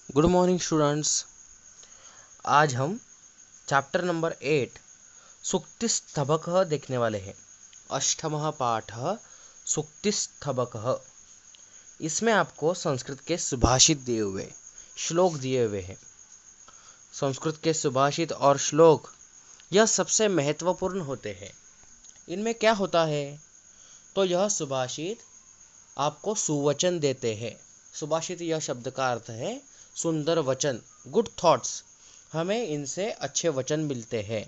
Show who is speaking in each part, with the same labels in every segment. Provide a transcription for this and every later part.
Speaker 1: Good morning students. आज हम chapter number 8 सूक्तिस्तबकः देखने वाले हैं। अष्टमः पाठः सूक्तिस्तबकः। इसमें आपको संस्कृत के सुभाषित दिए हुए श्लोक दिए हुए हैं। संस्कृत के सुभाषित और श्लोक यह सबसे महत्वपूर्ण होते हैं। इनमें क्या होता है, तो यह सुभाषित आपको सुवचन देते हैं। सुभाषित यह शब्द का अर्थ है सुंदर वचन, गुड थॉट्स। हमें इनसे अच्छे वचन मिलते हैं,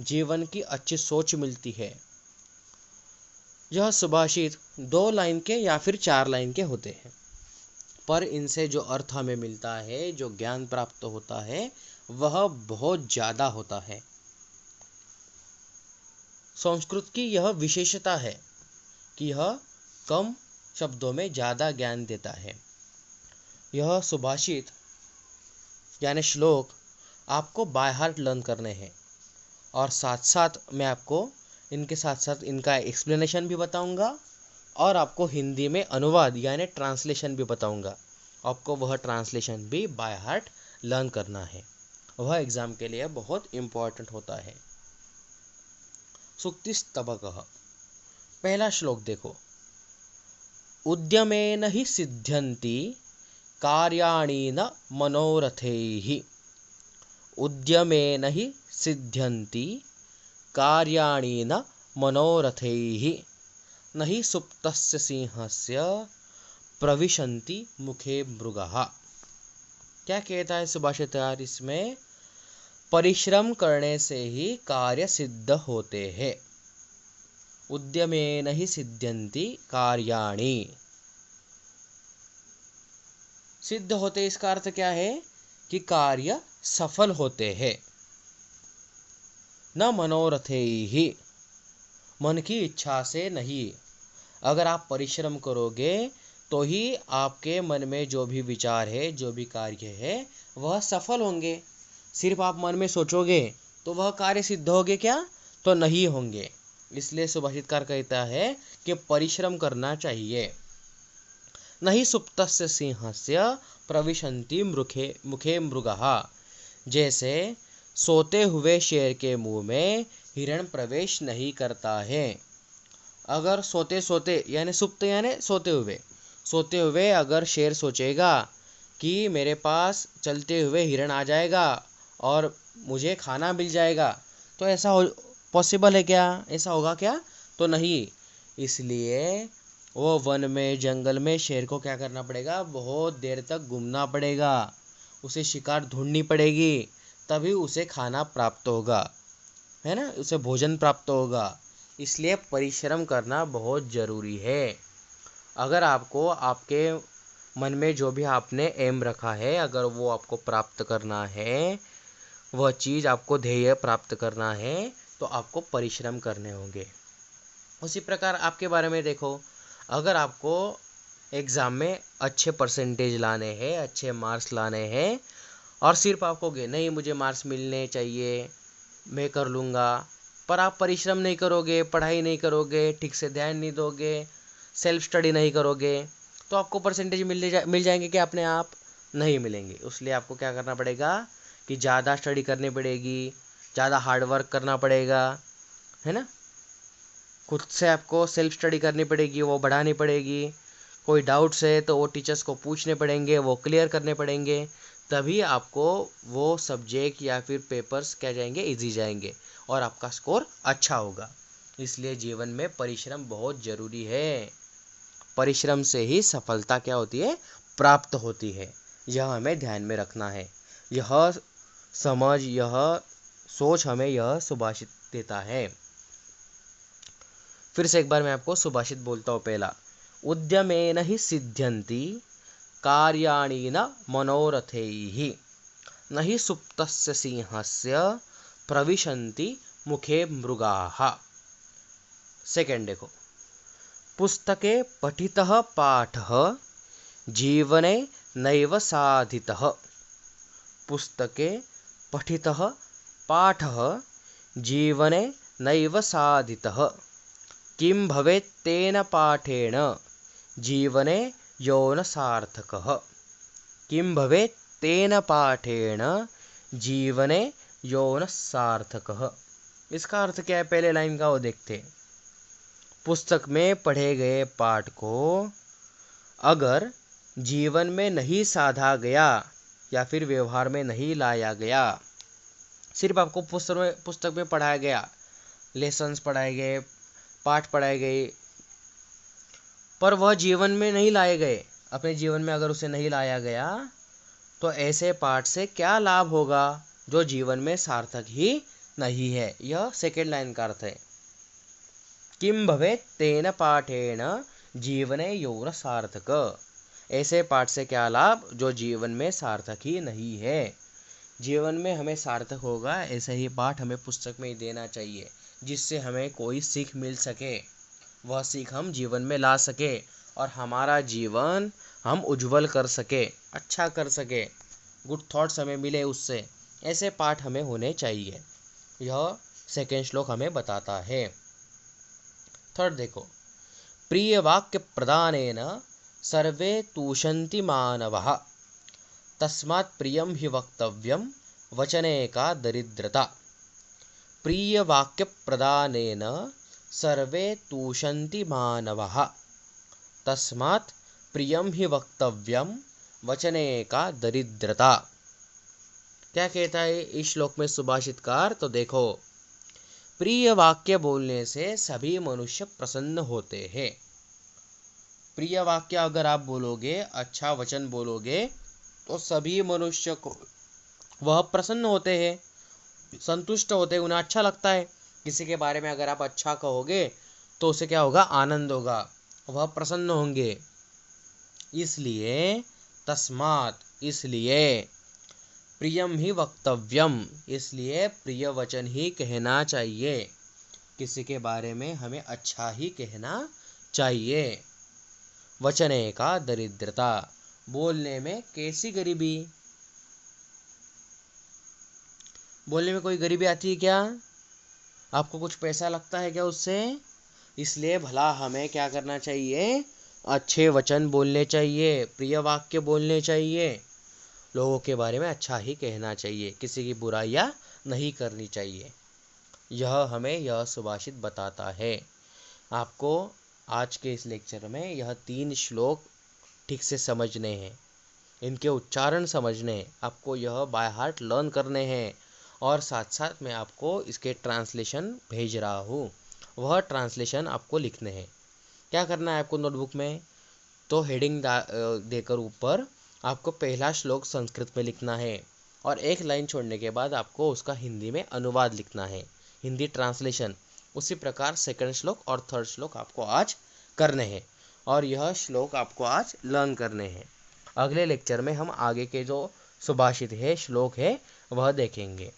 Speaker 1: जीवन की अच्छी सोच मिलती है। यह सुभाषित 2 लाइन के या फिर 4 लाइन के होते हैं, पर इनसे जो अर्थ हमें मिलता है, जो ज्ञान प्राप्त होता है, वह बहुत ज़्यादा होता है। संस्कृत की यह विशेषता है कि यह कम शब्दों में ज़्यादा ज्ञान देता है। यह सुभाषित यानी श्लोक आपको बाय हार्ट लर्न करने हैं, और साथ साथ मैं आपको इनके साथ साथ इनका एक्सप्लेनेशन भी बताऊंगा, और आपको हिंदी में अनुवाद यानी ट्रांसलेशन भी बताऊंगा। आपको वह ट्रांसलेशन भी बाय हार्ट लर्न करना है, वह एग्ज़ाम के लिए बहुत इम्पोर्टेंट होता है। सूक्तिस्तबकः। पहला श्लोक देखो। उद्यमेन हि सिद्ध्यन्ति कार्याणि न मनोरथैः। उद्यमेन हि सिद्ध्यन्ति कार्याणि न मनोरथैः। न हि सुप्तस्य सिंहस्य प्रविशन्ति मुखे मृगः। क्या कहता है सुभाषितकार इसमें? परिश्रम करने से ही कार्य सिद्ध होते हैं। उद्यमेन हि सिद्ध्यन्ति कार्याणि, सिद्ध होते, इसका अर्थ क्या है कि कार्य सफल होते हैं। न मनोरथैहि, मन की इच्छा से नहीं। अगर आप परिश्रम करोगे तो ही आपके मन में जो भी विचार है, जो भी कार्य है, वह सफल होंगे। सिर्फ आप मन में सोचोगे तो वह कार्य सिद्ध होंगे क्या? तो नहीं होंगे। इसलिए सुभाषितकार कहता है कि परिश्रम करना चाहिए। नहीं सुप्तस्य सिंहस्य प्रविशन्ति मुखे मृगः। जैसे सोते हुए शेर के मुंह में हिरण प्रवेश नहीं करता है। अगर सोते सोते यानी सुप्त यानी सोते हुए अगर शेर सोचेगा कि मेरे पास चलते हुए हिरण आ जाएगा और मुझे खाना मिल जाएगा, तो ऐसा पॉसिबल है क्या? ऐसा होगा क्या? तो नहीं। इसलिए वो वन में, जंगल में शेर को क्या करना पड़ेगा? बहुत देर तक घूमना पड़ेगा, उसे शिकार ढूंढनी पड़ेगी, तभी उसे खाना प्राप्त होगा, है ना, उसे भोजन प्राप्त होगा। इसलिए परिश्रम करना बहुत ज़रूरी है। अगर आपको आपके मन में जो भी आपने एम रखा है, अगर वो आपको प्राप्त करना है, वह चीज़ आपको ध्येय प्राप्त करना है, तो आपको परिश्रम करने होंगे। उसी प्रकार आपके बारे में देखो, अगर आपको एग्ज़ाम में अच्छे परसेंटेज लाने हैं, अच्छे मार्क्स लाने हैं, और सिर्फ आपको नहीं मुझे मार्क्स मिलने चाहिए, मैं कर लूँगा, पर आप परिश्रम नहीं करोगे, पढ़ाई नहीं करोगे, ठीक से ध्यान नहीं दोगे, सेल्फ स्टडी नहीं करोगे, तो आपको परसेंटेज मिल जाएंगे क्या? अपने आप नहीं मिलेंगे। इसलिए आपको क्या करना पड़ेगा कि ज़्यादा स्टडी करनी पड़ेगी, ज़्यादा हार्ड वर्क करना पड़ेगा, है ना। खुद से आपको सेल्फ स्टडी करनी पड़ेगी, वो बढ़ानी पड़ेगी। कोई डाउट्स है तो वो टीचर्स को पूछने पड़ेंगे, वो क्लियर करने पड़ेंगे, तभी आपको वो सब्जेक्ट या फिर पेपर्स क्या जाएंगे, इजी जाएंगे, और आपका स्कोर अच्छा होगा। इसलिए जीवन में परिश्रम बहुत ज़रूरी है। परिश्रम से ही सफलता क्या होती है? प्राप्त होती है। यह हमें ध्यान में रखना है। यह समझ, यह सोच हमें यह सुभाषित देता है। फिर से एक बार मैं आपको सुभाषित बोलता हूँ। पहला, उद्यमेन हि सिद्ध्यन्ति कार्याणि न मनोरथैः। न हि सुप्तस्य सिंहस्य प्रविशन्ति मुखे मृगाः। सेकेंड देखो। पुस्तके पठितः पाठः जीवने नैव साधितः। पुस्तके पठितः पाठः जीवने नैव साधितः। किं भवेत् तेन पाठेन जीवने यो न सार्थकः। किं भवेत् तेन पाठेन जीवने यौन सार्थकः। इसका अर्थ क्या है, पहले लाइन का वो देखते। पुस्तक में पढ़े गए पाठ को अगर जीवन में नहीं साधा गया या फिर व्यवहार में नहीं लाया गया, सिर्फ आपको पुस्तक में पढ़ाया गया, लेसन्स पढ़ाए गए, पाठ पढ़ाए गए, पर वह जीवन में नहीं लाए गए, अपने जीवन में अगर उसे नहीं लाया गया, तो ऐसे पाठ से क्या लाभ होगा जो जीवन में सार्थक ही नहीं है। यह सेकेंड लाइन का अर्थ है। किम भवेत् तेन पाठेन जीवने यौन सार्थक। ऐसे पाठ से क्या लाभ जो जीवन में सार्थक ही नहीं है। जीवन में हमें सार्थक होगा ऐसे ही पाठ हमें पुस्तक में ही देना चाहिए, जिससे हमें कोई सीख मिल सके, वह सीख हम जीवन में ला सके और हमारा जीवन हम उज्जवल कर सके, अच्छा कर सके, गुड थॉट्स हमें मिले उससे। ऐसे पाठ हमें होने चाहिए। यह सेकेंड श्लोक हमें बताता है। थर्ड देखो, प्रिय वाक्य प्रदानेन सर्वे तूषन्ति मानवः तस्मात् प्रियं हि वक्तव्यं वचने का दरिद्रता। प्रिय वाक्य प्रदानेन सर्वे तूषन्ति मानवः तस्मात् प्रियं हि वक्तव्यं वचने का दरिद्रता। क्या कहता है इस श्लोक में सुभाषितकार? तो देखो, प्रिय वाक्य बोलने से सभी मनुष्य प्रसन्न होते हैं। प्रिय वाक्य अगर आप बोलोगे, अच्छा वचन बोलोगे, तो सभी मनुष्य को वह प्रसन्न होते हैं, संतुष्ट होते हैं, उन्हें अच्छा लगता है। किसी के बारे में अगर आप अच्छा कहोगे तो उसे क्या होगा? आनंद होगा, वह प्रसन्न होंगे। इसलिए तस्मात्, इसलिए प्रियम ही वक्तव्यम, इसलिए प्रिय वचन ही कहना चाहिए। किसी के बारे में हमें अच्छा ही कहना चाहिए। वचने का दरिद्रता, बोलने में कैसी गरीबी? बोलने में कोई गरीबी आती है क्या? आपको कुछ पैसा लगता है क्या उससे? इसलिए भला हमें क्या करना चाहिए? अच्छे वचन बोलने चाहिए, प्रिय वाक्य बोलने चाहिए, लोगों के बारे में अच्छा ही कहना चाहिए, किसी की बुराइयां नहीं करनी चाहिए। यह हमें यह सुभाषित बताता है। आपको आज के इस लेक्चर में यह 3 श्लोक ठीक से समझने हैं, इनके उच्चारण समझने हैं, आपको यह बाय हार्ट लर्न करने हैं, और साथ साथ मैं आपको इसके ट्रांसलेशन भेज रहा हूँ, वह ट्रांसलेशन आपको लिखने हैं। क्या करना है आपको नोटबुक में? तो हेडिंग देकर ऊपर आपको पहला श्लोक संस्कृत में लिखना है, और एक लाइन छोड़ने के बाद आपको उसका हिंदी में अनुवाद लिखना है, हिंदी ट्रांसलेशन। उसी प्रकार सेकंड श्लोक और थर्ड श्लोक आपको आज करने हैं, और यह श्लोक आपको आज लर्न करने हैं। अगले लेक्चर में हम आगे के जो सुभाषित है, श्लोक है, वह देखेंगे।